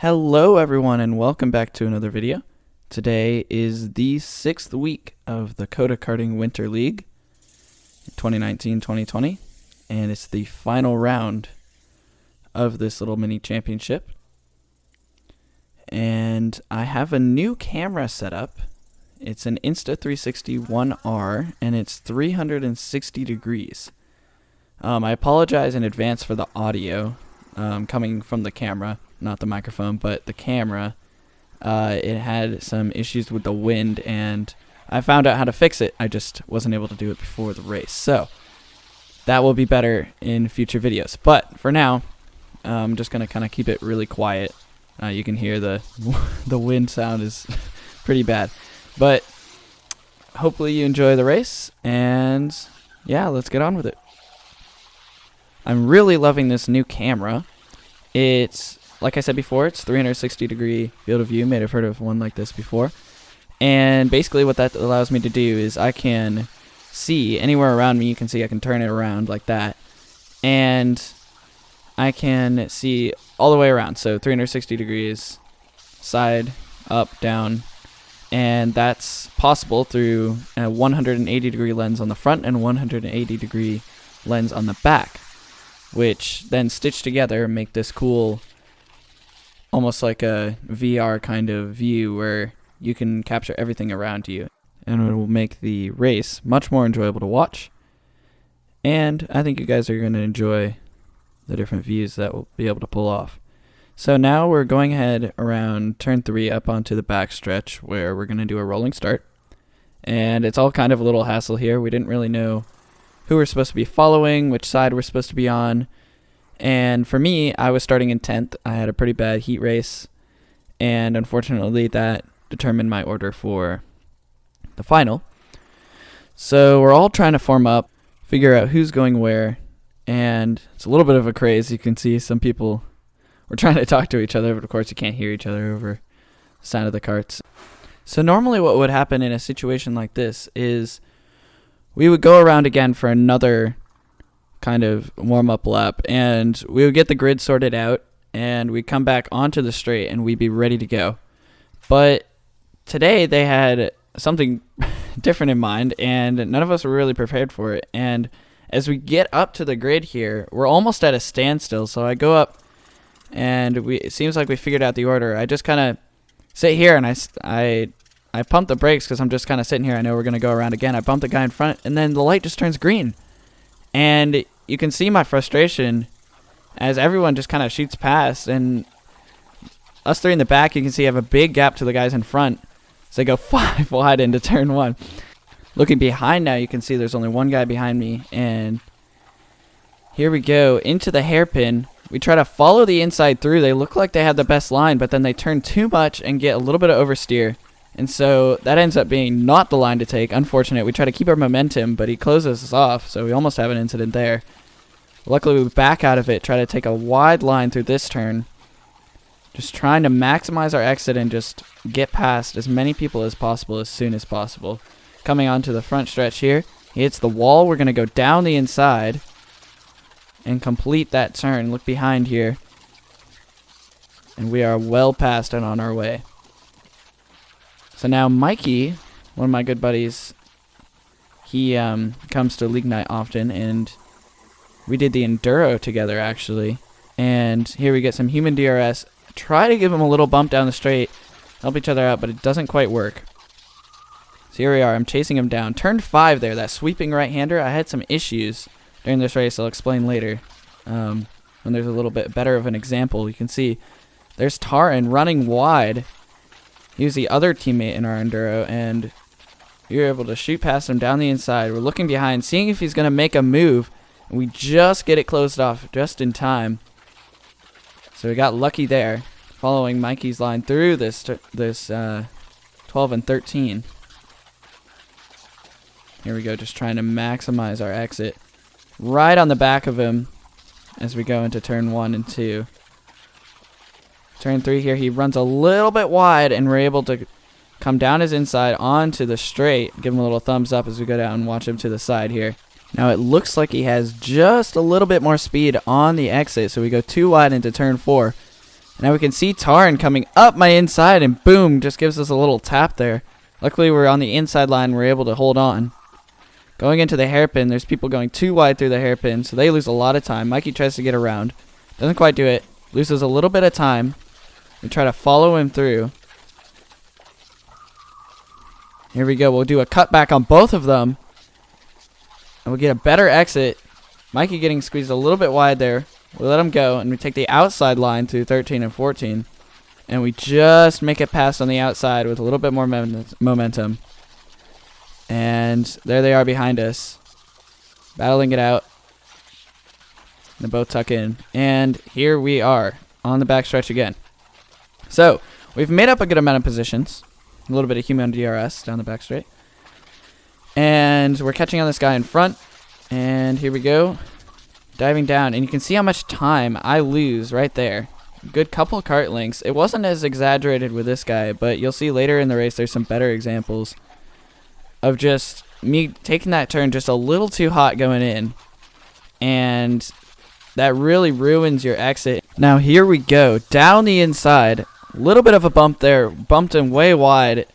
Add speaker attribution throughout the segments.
Speaker 1: Hello everyone and welcome back to another video. Today is the 6th week of the COTA Karting Winter League 2019-2020 and it's the final round of this little mini championship. And I have a new camera set up. It's an Insta360 One R and it's 360 degrees. I apologize in advance for the audio coming from the camera. Not the microphone, but the camera. It had some issues with the wind, and I found out how to fix it. I just wasn't able to do it before the race. So that will be better in future videos. But for now, I'm just going to kind of keep it really quiet. You can hear the wind sound is pretty bad. But hopefully you enjoy the race, and yeah, let's get on with it. I'm really loving this new camera. It's, like I said before, it's 360 degree field of view. You may have heard of one like this before. And basically what that allows me to do is I can see anywhere around me. You can see I can turn it around like that. And I can see all the way around. So 360 degrees, side, up, down. And that's possible through a 180 degree lens on the front and 180 degree lens on the back, which then stitched together make this cool, almost like a VR kind of view where you can capture everything around you, and it will make the race much more enjoyable to watch. And I think you guys are going to enjoy the different views that we'll be able to pull off. So now we're going ahead around turn 3 up onto the back stretch where we're going to do a rolling start. And it's all kind of a little hassle here. We didn't really know who we're supposed to be following, which side we're supposed to be on. And for me, I was starting in 10th. I had a pretty bad heat race, and unfortunately that determined my order for the final. So we're all trying to form up, figure out who's going where, and it's a little bit of a craze. You can see some people were trying to talk to each other, but of course you can't hear each other over the sound of the carts. So normally what would happen in a situation like this is we would go around again for another kind of warm-up lap, and we would get the grid sorted out, and we'd come back onto the straight, and we'd be ready to go. But today they had something different in mind, and none of us were really prepared for it. And as we get up to the grid here, we're almost at a standstill. So I go up, and it seems like we figured out the order. I just kind of sit here, and I pump the brakes because I'm just kind of sitting here. I know we're going to go around again. I bump the guy in front, and then the light just turns green. And you can see my frustration as everyone just kind of shoots past. And us three in the back, you can see have a big gap to the guys in front. So they go 5 wide into turn 1. Looking behind now, you can see there's only one guy behind me. And here we go into the hairpin. We try to follow the inside through. They look like they have the best line, but then they turn too much and get a little bit of oversteer. And so that ends up being not the line to take. Unfortunate. We try to keep our momentum, but he closes us off, so we almost have an incident there. Luckily, we back out of it, try to take a wide line through this turn. Just trying to maximize our exit and just get past as many people as possible as soon as possible. Coming onto the front stretch here. He hits the wall. We're going to go down the inside and complete that turn. Look behind here. And we are well past and on our way. So now Mikey, one of my good buddies, he comes to League Night often, and we did the Enduro together, actually. And here we get some human DRS. Try to give him a little bump down the straight, help each other out, but it doesn't quite work. So here we are. I'm chasing him down. Turn 5 there, that sweeping right-hander. I had some issues during this race. I'll explain later when there's a little bit better of an example. You can see there's Taran running wide. He was the other teammate in our Enduro, and we were able to shoot past him down the inside. We're looking behind, seeing if he's going to make a move, and we just get it closed off just in time. So we got lucky there, following Mikey's line through this 12 and 13. Here we go, just trying to maximize our exit. Right on the back of him as we go into turn 1 and 2. Turn 3 here, he runs a little bit wide, and we're able to come down his inside onto the straight. Give him a little thumbs up as we go down and watch him to the side here. Now it looks like he has just a little bit more speed on the exit, so we go 2 wide into turn 4. Now we can see Tarn coming up my inside, and boom, just gives us a little tap there. Luckily, we're on the inside line. We're able to hold on. Going into the hairpin, there's people going too wide through the hairpin, so they lose a lot of time. Mikey tries to get around. Doesn't quite do it. Loses a little bit of time. We try to follow him through. Here we go. We'll do a cutback on both of them. And we'll get a better exit. Mikey getting squeezed a little bit wide there. We let him go, and we take the outside line through 13 and 14. And we just make it past on the outside with a little bit more momentum. And there they are behind us, battling it out. They both tuck in. And here we are on the backstretch again. So we've made up a good amount of positions. A little bit of human DRS down the backstraight. And we're catching on this guy in front. And here we go. Diving down. And you can see how much time I lose right there. Good couple kart lengths. It wasn't as exaggerated with this guy, but you'll see later in the race there's some better examples of just me taking that turn just a little too hot going in, and that really ruins your exit. Now here we go, down the inside, a little bit of a bump there, bumped him way wide.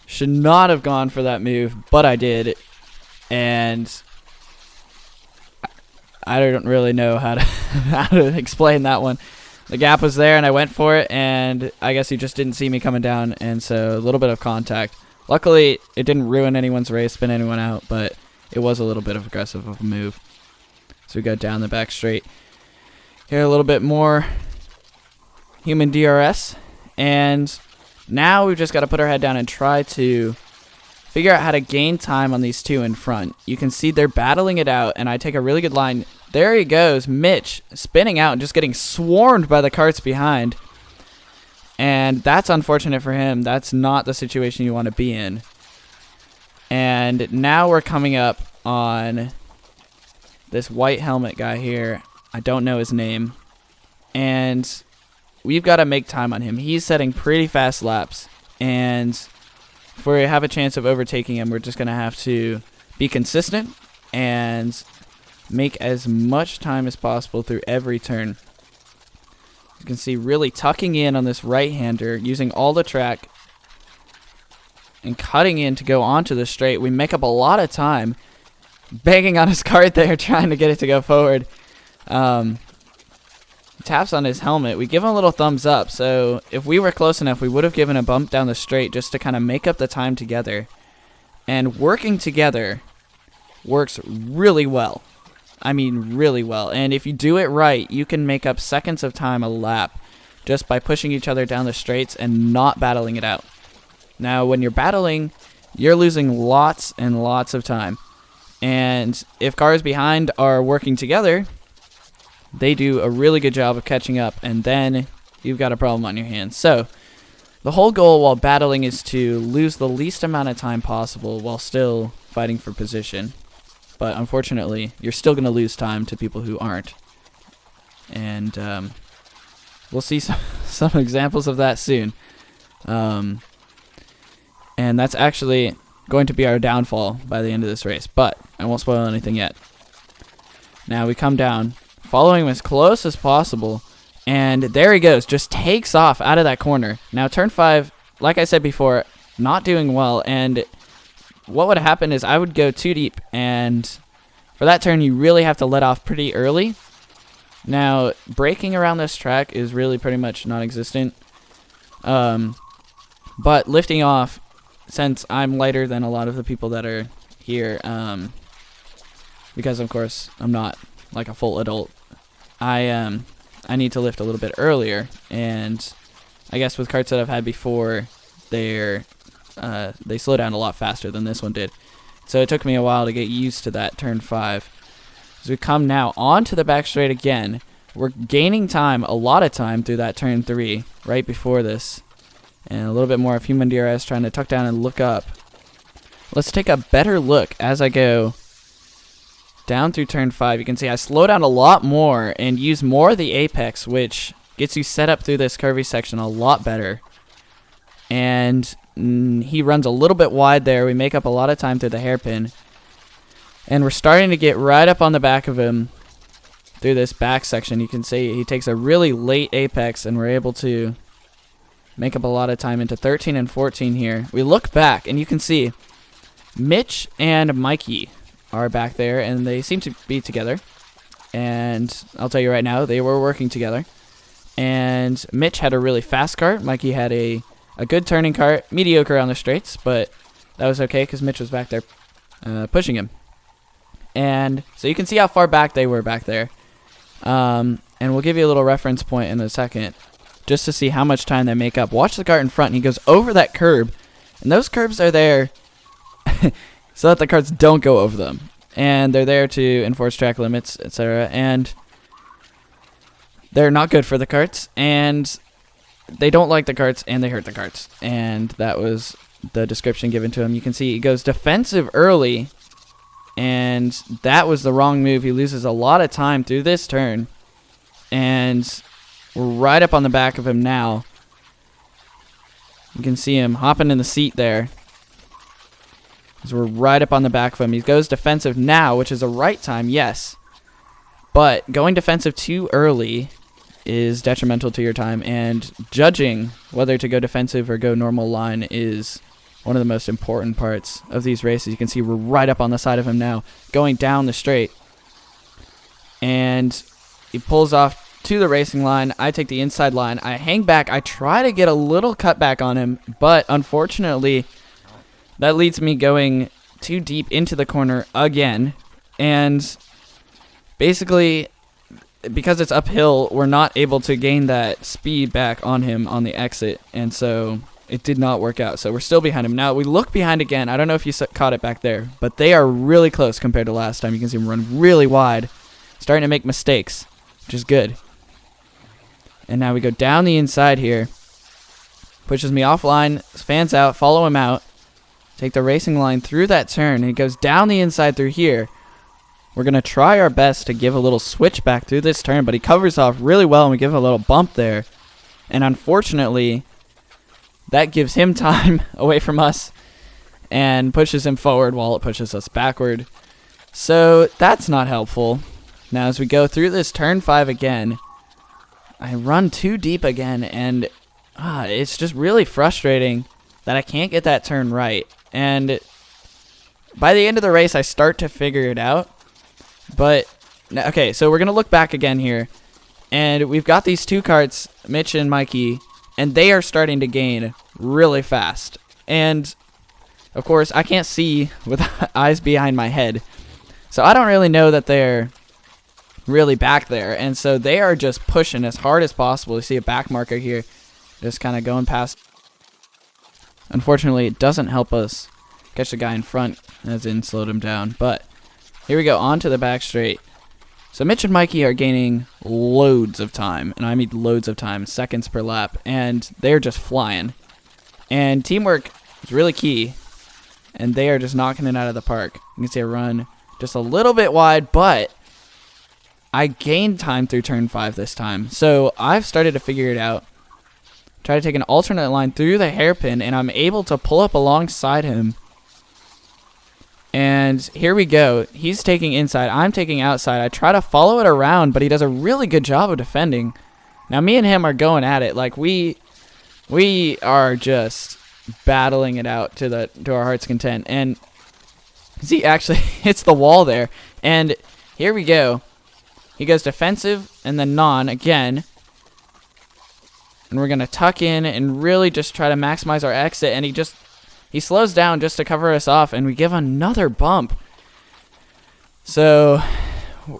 Speaker 1: Should not have gone for that move, but I did, and I don't really know how to how to explain that one. The gap was there and I went for it, and I guess he just didn't see me coming down, and so a little bit of contact. Luckily, it didn't ruin anyone's race, spin anyone out, but it was a little bit of aggressive of a move. So we go down the back straight. Here a little bit more human DRS. And now we've just got to put our head down and try to figure out how to gain time on these two in front. You can see they're battling it out, and I take a really good line. There he goes, Mitch, spinning out and just getting swarmed by the carts behind. And that's unfortunate for him. That's not the situation you want to be in. And now we're coming up on this white helmet guy here. I don't know his name. And we've got to make time on him. He's setting pretty fast laps. And if we have a chance of overtaking him, we're just going to have to be consistent and make as much time as possible through every turn. You can see really tucking in on this right-hander, using all the track and cutting in to go onto the straight. We make up a lot of time, banging on his cart there, trying to get it to go forward. Taps on his helmet. We give him a little thumbs up, so if we were close enough, we would have given a bump down the straight just to kind of make up the time together. And working together works really well. I mean, really well. And if you do it right, you can make up seconds of time a lap just by pushing each other down the straights and not battling it out. Now, when you're battling, you're losing lots and lots of time. And if cars behind are working together, they do a really good job of catching up, and then you've got a problem on your hands. So the whole goal while battling is to lose the least amount of time possible while still fighting for position. But unfortunately, you're still going to lose time to people who aren't. And we'll see some examples of that soon. And that's actually going to be our downfall by the end of this race. But I won't spoil anything yet. Now we come down, following him as close as possible. And there he goes, just takes off out of that corner. Now turn 5, like I said before, not doing well. And what would happen is I would go too deep, and for that turn you really have to let off pretty early. Now braking around this track is really pretty much non-existent, but lifting off, since I'm lighter than a lot of the people that are here, because of course I'm not like a full adult, I need to lift a little bit earlier. And I guess with karts that I've had before, they slow down a lot faster than this one did. So it took me a while to get used to that turn 5. As we come now onto the back straight again, we're gaining time, a lot of time, through that turn 3 right before this. And a little bit more of human DRS trying to tuck down and look up. Let's take a better look as I go down through turn 5. You can see I slow down a lot more and use more of the apex, which gets you set up through this curvy section a lot better. And he runs a little bit wide there. We make up a lot of time through the hairpin. And we're starting to get right up on the back of him. through this back section. You can see he takes a really late apex, and we're able to make up a lot of time into 13 and 14 here. We look back, and you can see Mitch and Mikey are back there, and they seem to be together. And I'll tell you right now, they were working together. And Mitch had a really fast kart. Mikey had a good turning kart, mediocre on the straights, but that was okay because Mitch was back there pushing him. And so you can see how far back they were back there. And we'll give you a little reference point in a second just to see how much time they make up. Watch the kart in front, and he goes over that curb. And those curbs are there so that the carts don't go over them. And they're there to enforce track limits, etc. And they're not good for the carts, and they don't like the carts, and they hurt the carts. And that was the description given to him. You can see he goes defensive early, and that was the wrong move. He loses a lot of time through this turn, and we're right up on the back of him now. You can see him hopping in the seat there. As we're right up on the back of him. He goes defensive now, which is a right time, yes. But going defensive too early is detrimental to your time, and judging whether to go defensive or go normal line is one of the most important parts of these races. You can see we're right up on the side of him now, going down the straight. And he pulls off to the racing line. I take the inside line. I hang back. I try to get a little cutback on him, but unfortunately, that leads me going too deep into the corner again. And basically, because it's uphill, we're not able to gain that speed back on him on the exit. And so it did not work out. So we're still behind him. Now we look behind again. I don't know if you caught it back there, but they are really close compared to last time. You can see him run really wide, starting to make mistakes, which is good. And now we go down the inside here. Pushes me offline, fans out, follow him out. Take the racing line through that turn, and he goes down the inside through here. We're going to try our best to give a little switch back through this turn, but he covers off really well, and we give a little bump there. And unfortunately, that gives him time away from us and pushes him forward while it pushes us backward. So that's not helpful. Now as we go through this turn 5 again, I run too deep again, and it's just really frustrating that I can't get that turn right. And by the end of the race, I start to figure it out. But, okay, so we're going to look back again here. And we've got these two karts, Mitch and Mikey, and they are starting to gain really fast. And, of course, I can't see with eyes behind my head. So I don't really know that they're really back there. And so they are just pushing as hard as possible. You see a back marker here, just kind of going past. Unfortunately, it doesn't help us catch the guy in front, as in slowed him down. But here we go, on to the back straight. So Mitch and Mikey are gaining loads of time, and I mean loads of time, seconds per lap, and they're just flying. And teamwork is really key, and they are just knocking it out of the park. You can see I run just a little bit wide, but I gained time through turn 5 this time. So I've started to figure it out. Try to take an alternate line through the hairpin, and I'm able to pull up alongside him. And here we go. He's taking inside. I'm taking outside. I try to follow it around, but he does a really good job of defending. Now, me and him are going at it. Like, we are just battling it out to our heart's content. And see, actually, hits the wall there. And here we go. He goes defensive and then non again. And we're going to tuck in and really just try to maximize our exit. And he slows down just to cover us off, and we give another bump. So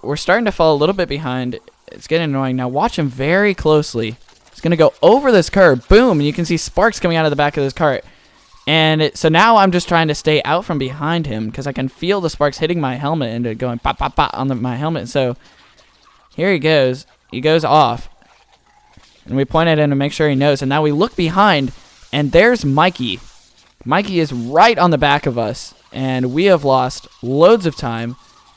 Speaker 1: we're starting to fall a little bit behind. It's getting annoying. Now watch him very closely. He's going to go over this curb. Boom, and you can see sparks coming out of the back of this cart. And so now I'm just trying to stay out from behind him because I can feel the sparks hitting my helmet and going pop, pop, pop on my helmet. So here he goes. He goes off. And we point at him to make sure he knows. And now we look behind, and there's Mikey. Mikey is right on the back of us, and we have lost loads of time.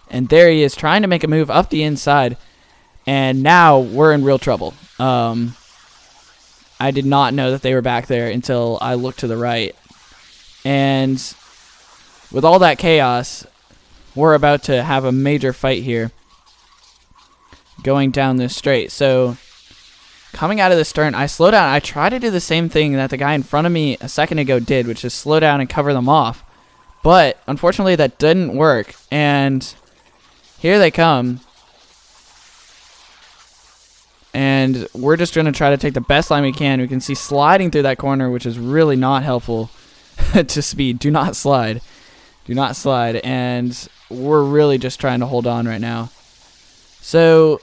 Speaker 1: And there he is trying to make a move up the inside, and now we're in real trouble. I did not know that they were back there until I looked to the right. And with all that chaos, we're about to have a major fight here. going down this straight. So coming out of this turn, I slow down. I try to do the same thing that the guy in front of me a second ago did, which is slow down and cover them off. But unfortunately, that didn't work. And here they come. And we're just going to try to take the best line we can. We can see sliding through that corner, which is really not helpful to speed. Do not slide. Do not slide. And we're really just trying to hold on right now. So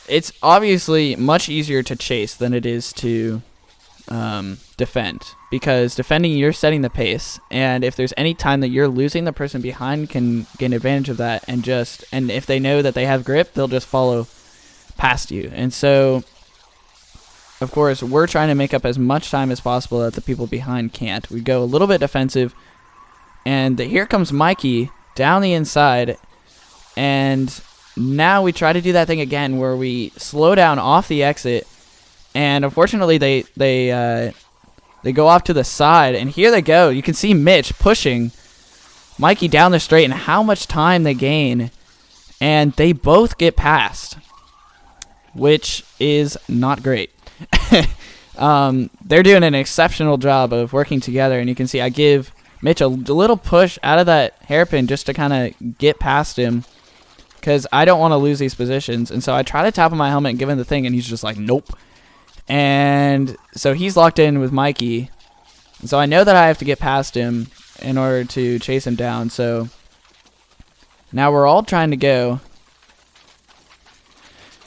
Speaker 1: it's obviously much easier to chase than it is to defend. Because defending, you're setting the pace. And if there's any time that you're losing, the person behind can gain advantage of that. And if they know that they have grip, they'll just follow past you. And so, of course, we're trying to make up as much time as possible that the people behind can't. We go a little bit defensive, and here comes Mikey down the inside, and now we try to do that thing again where we slow down off the exit, and unfortunately they go off to the side, and here they go. You can see Mitch pushing Mikey down the straight and how much time they gain, and they both get past, which is not great. They're doing an exceptional job of working together, and you can see I give Mitch a little push out of that hairpin just to kind of get past him, because I don't want to lose these positions. And so I try to tap on my helmet and give him the thing, and he's just like, nope. And so he's locked in with Mikey, and so I know that I have to get past him in order to chase him down. So now we're all trying to go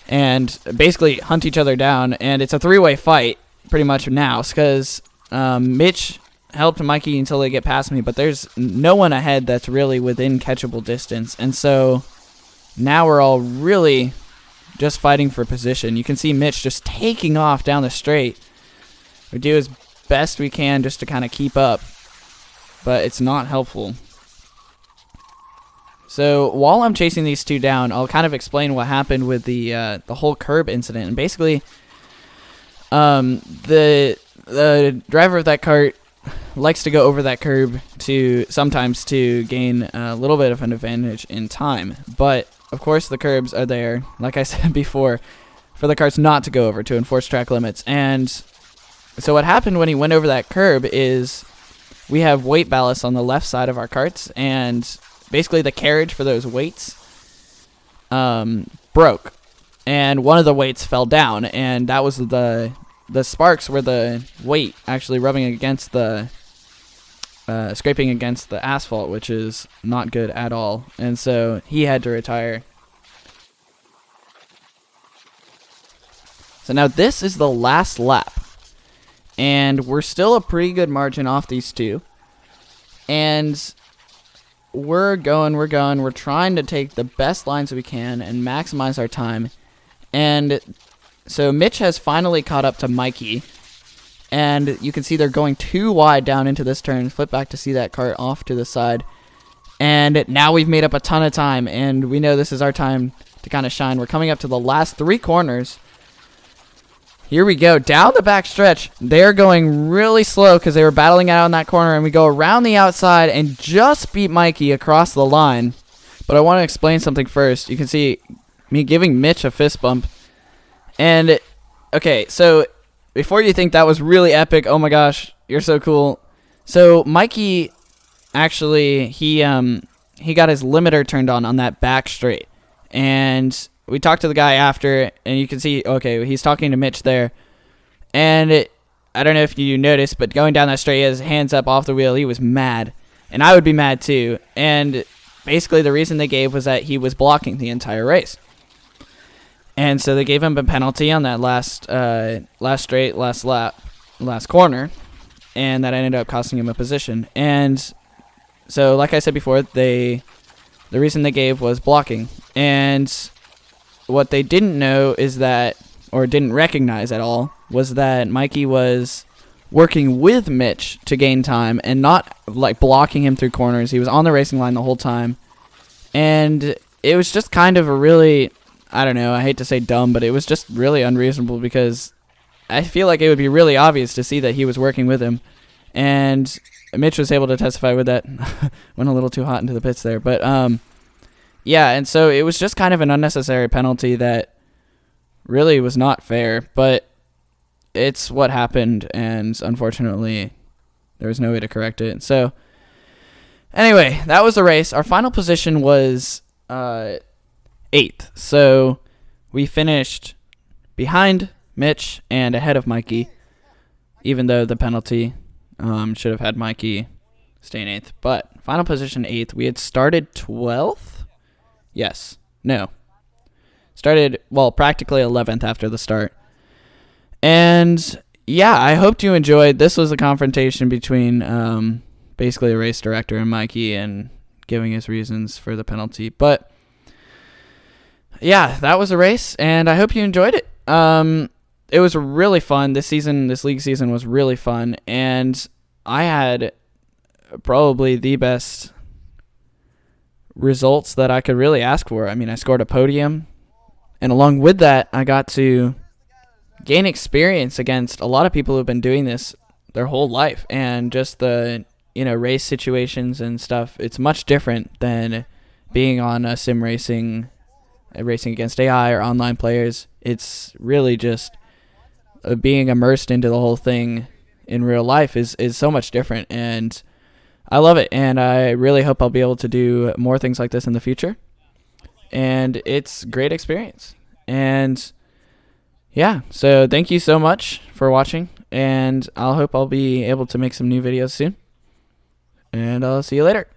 Speaker 1: and basically hunt each other down, and it's a three-way fight pretty much now, because Mitch helped Mikey until they get past me, but there's no one ahead that's really within catchable distance, and so now we're all really just fighting for position. You can see Mitch just taking off down the straight. We do as best we can just to kind of keep up, but it's not helpful. So while I'm chasing these two down, I'll kind of explain what happened with the whole curb incident. And basically, the driver of that cart likes to go over that curb sometimes to gain a little bit of an advantage in time. But of course, the curbs are there, like I said before, for the carts not to go over to enforce track limits. And so what happened when he went over that curb is we have weight ballast on the left side of our carts, and basically the carriage for those weights broke, and one of the weights fell down, and that was the sparks were the weight actually rubbing against the scraping against the asphalt, which is not good at all. And so he had to retire. So now this is the last lap, and we're still a pretty good margin off these two, and we're trying to take the best lines we can and maximize our time. And so Mitch has finally caught up to Mikey, and you can see they're going too wide down into this turn. Flip back to see that cart off to the side, and now we've made up a ton of time, and we know this is our time to kind of shine. We're coming up to the last three corners. Here we go, down the back stretch. They're going really slow because they were battling out on that corner, and we go around the outside and just beat Mikey across the line. But I want to explain something first. You can see me giving Mitch a fist bump. And, okay, so before you think that was really epic, oh my gosh, you're so cool. So Mikey, actually, he got his limiter turned on that back straight. And we talked to the guy after, and you can see, okay, he's talking to Mitch there. And I don't know if you noticed, but going down that straight, he has his hands up off the wheel. He was mad. And I would be mad too. And basically the reason they gave was that he was blocking the entire race. And so they gave him a penalty on that last straight, last lap, last corner. And that ended up costing him a position. And so, like I said before, the reason they gave was blocking. And what they didn't know is that, or didn't recognize at all, was that Mikey was working with Mitch to gain time and not like blocking him through corners. He was on the racing line the whole time. And it was just kind of a really, I don't know, I hate to say dumb, but it was just really unreasonable, because I feel like it would be really obvious to see that he was working with him. And Mitch was able to testify with that. Went a little too hot into the pits there. But Yeah, and so it was just kind of an unnecessary penalty that really was not fair, but it's what happened, and unfortunately, there was no way to correct it. So, anyway, that was the race. Our final position was 8th. So, we finished behind Mitch and ahead of Mikey, even though the penalty should have had Mikey stay in 8th. But final position 8th. We had started 12th? Yes. No. Started, well, practically 11th after the start. And yeah, I hope you enjoyed. This was a confrontation between basically a race director and Mikey, and giving his reasons for the penalty. But yeah, that was a race, and I hope you enjoyed it. It was really fun. This league season was really fun, and I had probably the best results that I could really ask for. I mean, I scored a podium, and along with that, I got to gain experience against a lot of people who've been doing this their whole life, and just the race situations and stuff. It's much different than being on a sim racing against AI or online players. It's really just being immersed into the whole thing in real life is so much different, and I love it, and I really hope I'll be able to do more things like this in the future. And it's great experience. And yeah, so thank you so much for watching, and I'll be able to make some new videos soon. And I'll see you later.